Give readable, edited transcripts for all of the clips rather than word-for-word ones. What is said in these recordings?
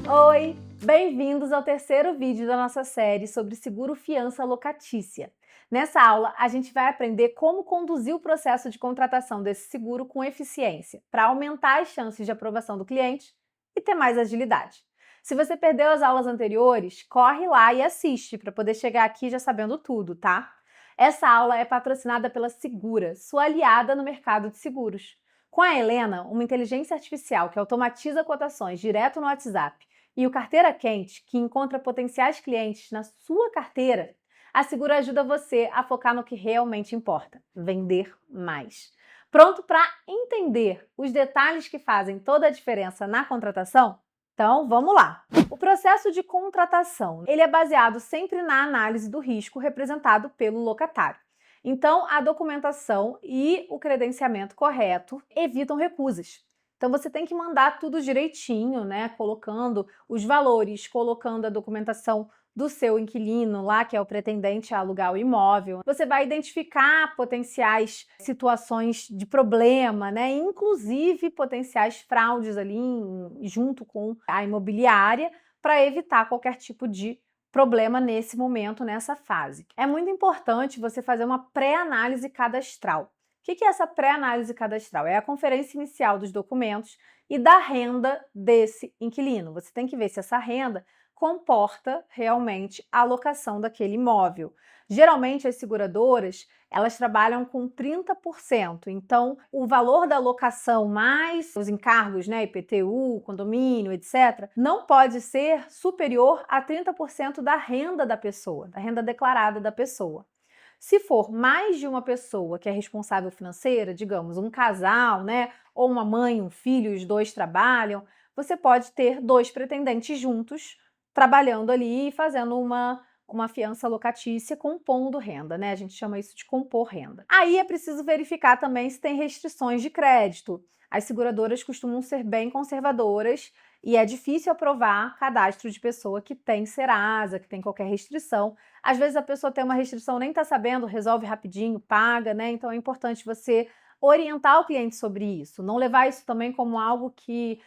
Oi, bem-vindos ao terceiro vídeo da nossa série sobre seguro fiança locatícia. Nessa aula, a gente vai aprender como conduzir o processo de contratação desse seguro com eficiência, para aumentar as chances de aprovação do cliente e ter mais agilidade. Se você perdeu as aulas anteriores, corre lá e assiste para poder chegar aqui já sabendo tudo, tá? Essa aula é patrocinada pela Segura, sua aliada no mercado de seguros. Com a Helena, uma inteligência artificial que automatiza cotações direto no WhatsApp, e o Carteira Quente, que encontra potenciais clientes na sua carteira, a Segura ajuda você a focar no que realmente importa, vender mais. Pronto para entender os detalhes que fazem toda a diferença na contratação? Então, vamos lá! O processo de contratação, ele é baseado sempre na análise do risco representado pelo locatário. Então, a documentação e o credenciamento correto evitam recusas. Então, você tem que mandar tudo direitinho, né? Colocando os valores, colocando a documentação do seu inquilino lá, que é o pretendente a alugar o imóvel. Você vai identificar potenciais situações de problema, né? Inclusive potenciais fraudes ali junto com a imobiliária, para evitar qualquer tipo de problema nesse momento, nessa fase. É muito importante você fazer uma pré-análise cadastral. O que é essa pré-análise cadastral? É a conferência inicial dos documentos e da renda desse inquilino. Você tem que ver se essa renda comporta realmente a alocação daquele imóvel. Geralmente as seguradoras, elas trabalham com 30%, então o valor da locação mais os encargos, né, IPTU, condomínio, etc., não pode ser superior a 30% da renda da pessoa, da renda declarada da pessoa. Se for mais de uma pessoa que é responsável financeira, digamos, um casal, né, ou uma mãe, um filho, os dois trabalham, você pode ter dois pretendentes juntos, trabalhando ali e fazendo uma fiança locatícia compondo renda, né? A gente chama isso de compor renda. Aí é preciso verificar também se tem restrições de crédito. As seguradoras costumam ser bem conservadoras e é difícil aprovar cadastro de pessoa que tem Serasa, que tem qualquer restrição. Às vezes a pessoa tem uma restrição, nem está sabendo, resolve rapidinho, paga, né? Então é importante você orientar o cliente sobre isso. Não levar isso também como algo que,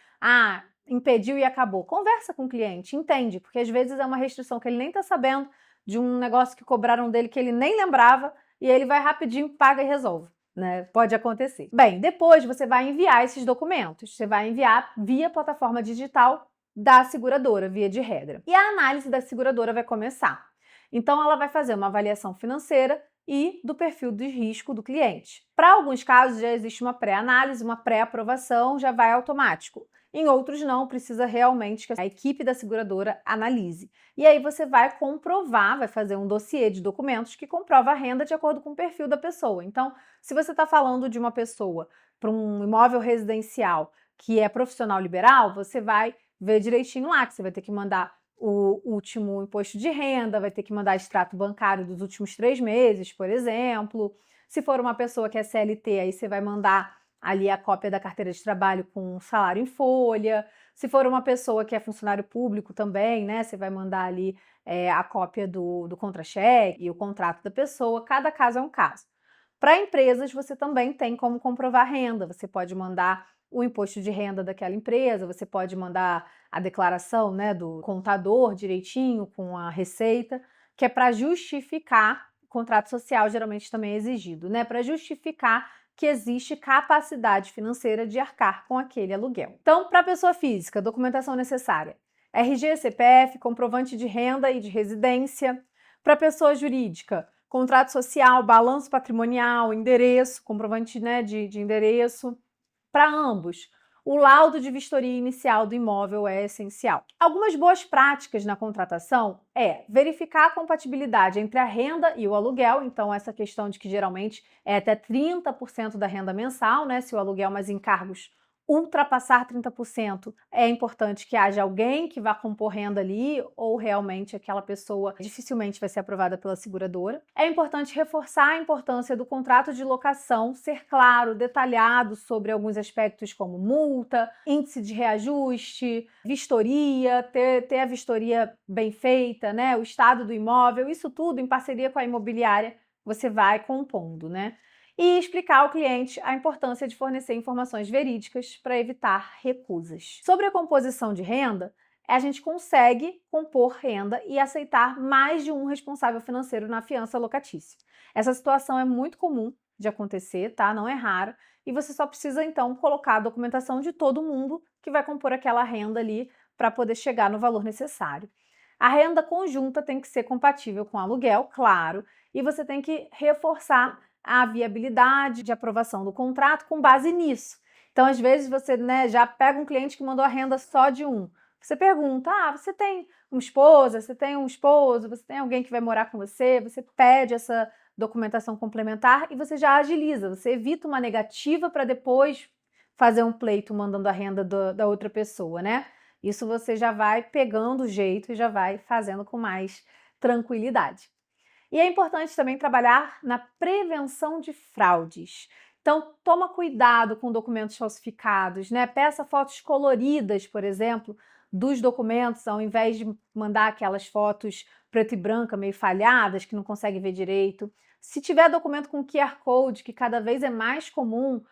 impediu e acabou. Conversa com o cliente, entende, porque às vezes é uma restrição que ele nem está sabendo, de um negócio que cobraram dele que ele nem lembrava, e ele vai rapidinho, paga e resolve. Né? Pode acontecer. Bem, depois você vai enviar esses documentos. Você vai enviar via plataforma digital da seguradora, via de regra. E a análise da seguradora vai começar. Então, ela vai fazer uma avaliação financeira e do perfil de risco do cliente. Para alguns casos, já existe uma pré-análise, uma pré-aprovação, já vai automático. Em outros não, precisa realmente que a equipe da seguradora analise. E aí você vai comprovar, vai fazer um dossiê de documentos que comprova a renda de acordo com o perfil da pessoa. Então, se você está falando de uma pessoa para um imóvel residencial que é profissional liberal, você vai ver direitinho lá que você vai ter que mandar o último imposto de renda, vai ter que mandar extrato bancário dos últimos 3 meses, por exemplo. Se for uma pessoa que é CLT, aí você vai mandar ali a cópia da carteira de trabalho com salário em folha. Se for uma pessoa que é funcionário público também, né, você vai mandar ali a cópia do contra-cheque e o contrato da pessoa. Cada caso é um caso. Para empresas, você também tem como comprovar renda. Você pode mandar o imposto de renda daquela empresa, você pode mandar a declaração, né, do contador direitinho com a receita, que é para justificar, o contrato social geralmente também é exigido, né, para justificar que existe capacidade financeira de arcar com aquele aluguel. Então, para a pessoa física, documentação necessária: RG, CPF, comprovante de renda e de residência. Para a pessoa jurídica, contrato social, balanço patrimonial, endereço, comprovante, né, de endereço. Para ambos, o laudo de vistoria inicial do imóvel é essencial. Algumas boas práticas na contratação é verificar a compatibilidade entre a renda e o aluguel, então essa questão de que geralmente é até 30% da renda mensal, né? Se o aluguel mais encargos ultrapassar 30%, é importante que haja alguém que vá compor renda ali, ou realmente aquela pessoa dificilmente vai ser aprovada pela seguradora. É importante reforçar a importância do contrato de locação ser claro, detalhado sobre alguns aspectos como multa, índice de reajuste, vistoria, ter a vistoria bem feita, né? O estado do imóvel, isso tudo em parceria com a imobiliária você vai compondo, né? E explicar ao cliente a importância de fornecer informações verídicas para evitar recusas. Sobre a composição de renda, a gente consegue compor renda e aceitar mais de um responsável financeiro na fiança locatícia. Essa situação é muito comum de acontecer, tá? Não é raro, e você só precisa então colocar a documentação de todo mundo que vai compor aquela renda ali para poder chegar no valor necessário. A renda conjunta tem que ser compatível com o aluguel, claro, e você tem que reforçar a viabilidade de aprovação do contrato com base nisso. Então, às vezes, você já pega um cliente que mandou a renda só de um. Você pergunta, você tem uma esposa, você tem um esposo, você tem alguém que vai morar com você, você pede essa documentação complementar e você já agiliza, você evita uma negativa para depois fazer um pleito mandando a renda da outra pessoa, né? Isso você já vai pegando o jeito e já vai fazendo com mais tranquilidade. E é importante também trabalhar na prevenção de fraudes. Então, toma cuidado com documentos falsificados, né? Peça fotos coloridas, por exemplo, dos documentos, ao invés de mandar aquelas fotos preto e branca, meio falhadas, que não consegue ver direito. Se tiver documento com QR Code, que cada vez é mais comum,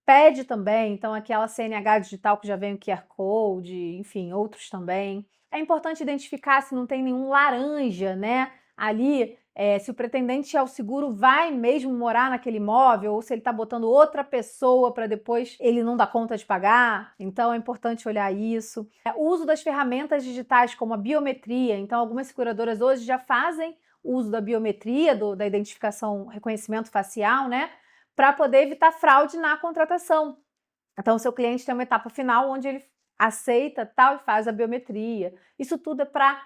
pede também, então aquela CNH digital que já vem o QR Code, enfim, outros também. É importante identificar se não tem nenhum laranja, né? Ali, se o pretendente ao seguro vai mesmo morar naquele imóvel ou se ele está botando outra pessoa para depois ele não dar conta de pagar. Então é importante olhar isso. O uso das ferramentas digitais como a biometria. Então algumas seguradoras hoje já fazem o uso da biometria, da identificação, reconhecimento facial, né? Para poder evitar fraude na contratação. Então o seu cliente tem uma etapa final onde ele aceita tal e faz a biometria. Isso tudo é para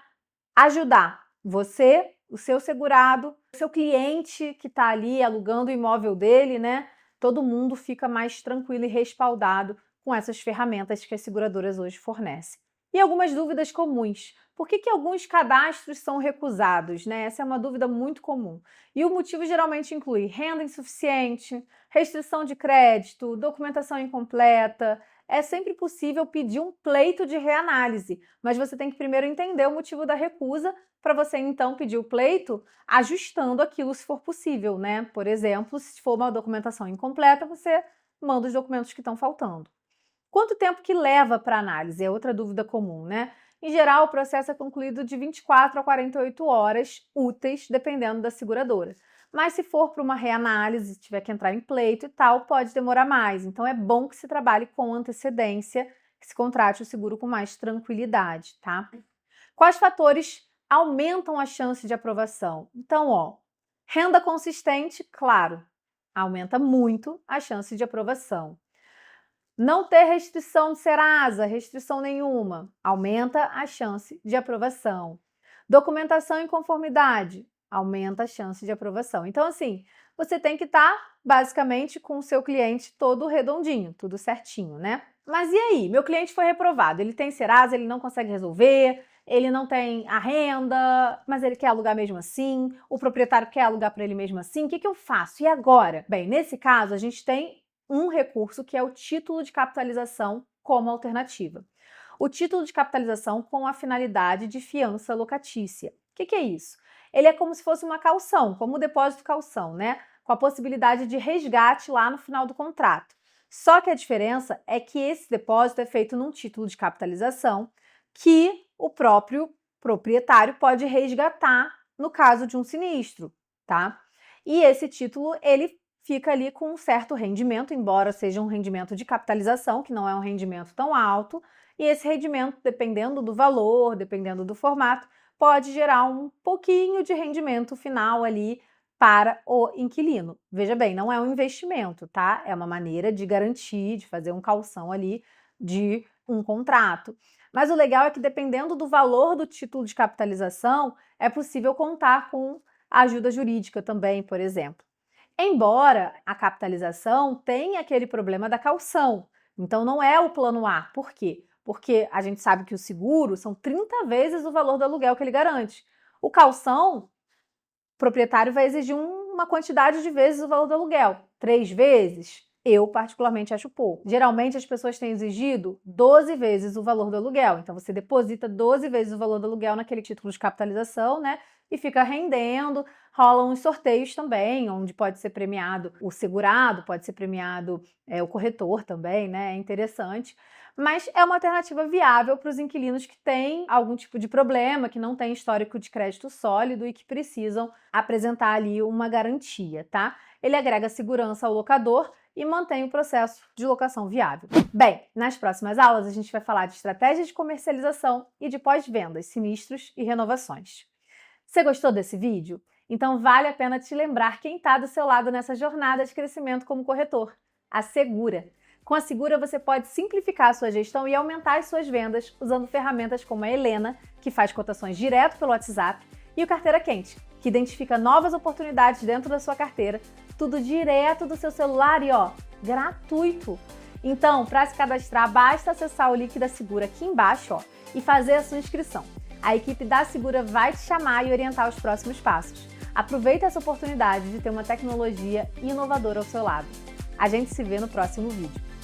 ajudar você, o seu segurado, o seu cliente que está ali alugando o imóvel dele, né? Todo mundo fica mais tranquilo e respaldado com essas ferramentas que as seguradoras hoje fornecem. E algumas dúvidas comuns. Por que alguns cadastros são recusados, né? Essa é uma dúvida muito comum. E o motivo geralmente inclui renda insuficiente, restrição de crédito, documentação incompleta. É sempre possível pedir um pleito de reanálise, mas você tem que primeiro entender o motivo da recusa para você então pedir o pleito ajustando aquilo se for possível, né? Por exemplo, se for uma documentação incompleta, você manda os documentos que estão faltando. Quanto tempo que leva para análise? É outra dúvida comum, né? Em geral, o processo é concluído de 24 a 48 horas úteis, dependendo da seguradora. Mas se for para uma reanálise, tiver que entrar em pleito e tal, pode demorar mais. Então é bom que se trabalhe com antecedência, que se contrate o seguro com mais tranquilidade, tá? Quais fatores aumentam a chance de aprovação? Então, renda consistente, claro, aumenta muito a chance de aprovação. Não ter restrição de Serasa, restrição nenhuma, aumenta a chance de aprovação. Documentação em conformidade, aumenta a chance de aprovação. Então, assim, você tem que estar, basicamente, com o seu cliente todo redondinho, tudo certinho, né? Mas e aí? Meu cliente foi reprovado, ele tem Serasa, ele não consegue resolver, ele não tem a renda, mas ele quer alugar mesmo assim, o proprietário quer alugar para ele mesmo assim, o que eu faço? E agora? Bem, nesse caso, a gente tem um recurso que é o título de capitalização como alternativa. O título de capitalização com a finalidade de fiança locatícia. O que é isso? Ele é como se fosse uma caução, como o depósito caução, né? Com a possibilidade de resgate lá no final do contrato. Só que a diferença é que esse depósito é feito num título de capitalização que o próprio proprietário pode resgatar no caso de um sinistro, tá? E esse título, ele fica ali com um certo rendimento, embora seja um rendimento de capitalização, que não é um rendimento tão alto, e esse rendimento, dependendo do valor, dependendo do formato, pode gerar um pouquinho de rendimento final ali para o inquilino. Veja bem, não é um investimento, tá? É uma maneira de garantir, de fazer um calção ali de um contrato. Mas o legal é que dependendo do valor do título de capitalização, é possível contar com ajuda jurídica também, por exemplo. Embora a capitalização tenha aquele problema da caução. Então não é o plano A. Por quê? Porque a gente sabe que o seguro são 30 vezes o valor do aluguel que ele garante. O calção, o proprietário vai exigir uma quantidade de vezes o valor do aluguel. 3 vezes? Eu, particularmente, acho pouco. Geralmente, as pessoas têm exigido 12 vezes o valor do aluguel. Então, você deposita 12 vezes o valor do aluguel naquele título de capitalização, né? E fica rendendo. Rolam uns sorteios também, onde pode ser premiado o segurado, pode ser premiado o corretor também, né? É interessante. Mas é uma alternativa viável para os inquilinos que têm algum tipo de problema, que não têm histórico de crédito sólido e que precisam apresentar ali uma garantia, tá? Ele agrega segurança ao locador e mantém o processo de locação viável. Bem, nas próximas aulas a gente vai falar de estratégias de comercialização e de pós-vendas, sinistros e renovações. Você gostou desse vídeo? Então vale a pena te lembrar quem está do seu lado nessa jornada de crescimento como corretor, a Segura. Com a Segura você pode simplificar a sua gestão e aumentar as suas vendas usando ferramentas como a Helena, que faz cotações direto pelo WhatsApp, e o Carteira Quente, que identifica novas oportunidades dentro da sua carteira, tudo direto do seu celular e gratuito. Então, para se cadastrar, basta acessar o link da Segura aqui embaixo e fazer a sua inscrição. A equipe da Segura vai te chamar e orientar os próximos passos. Aproveita essa oportunidade de ter uma tecnologia inovadora ao seu lado. A gente se vê no próximo vídeo.